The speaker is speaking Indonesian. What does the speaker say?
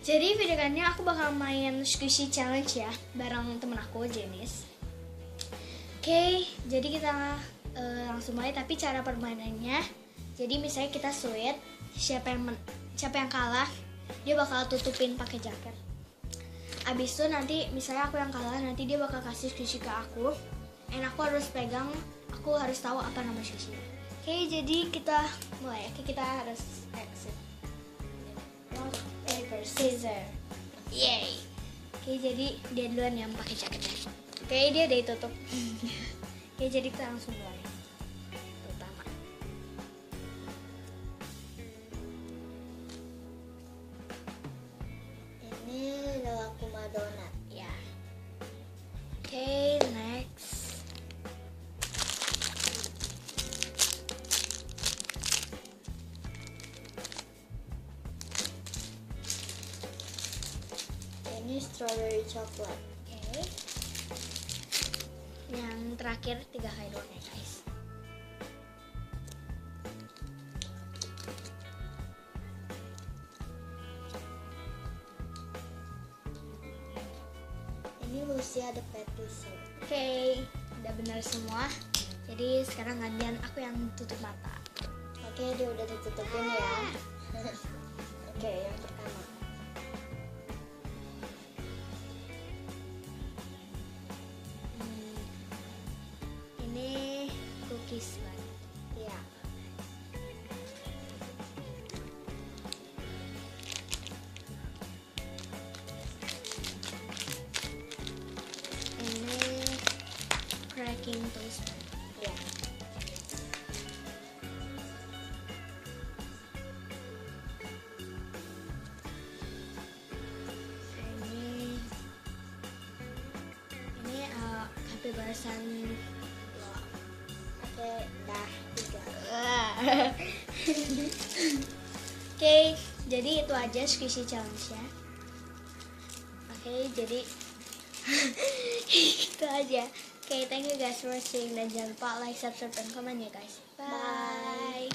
Jadi video kali ini aku bakal main squishy challenge ya bareng temen aku Jenis. Oke, jadi kita langsung mulai. Tapi cara permainannya, jadi misalnya kita sweat, siapa yang kalah dia bakal tutupin pakai jaket. Abis itu nanti misalnya aku yang kalah, nanti dia bakal kasih squishy ke aku. Dan aku harus pegang, aku harus tahu apa nama squishy. Oke, jadi kita mulai. Oke, kita harus exit. Rock, paper, scissors. Yay. Oke, jadi dia duluan yang pakai jaketnya. Oke, dia udah ditutup. Oke, jadi kita langsung mulai. Pertama. Ini Lalakuma Donat. Ya. Oke, next. Ini strawberry coklat. Oke. Yang terakhir 3 kali doang ya, guys. Ini Lucia the Petition. Oke, udah benar semua. Jadi sekarang gantian aku yang tutup mata. Oke, dia udah ditutupin ya. Oke, yang pertama. Ini cookies banget. Ya. Ini cracking toast. Ya. Ini kebebasan lo. Oke, dah 3. Oke, jadi itu aja squishy challenge ya. Oke, jadi itu aja. Oke, thank you guys for watching dan jangan lupa like, subscribe, dan komen ya guys. Bye.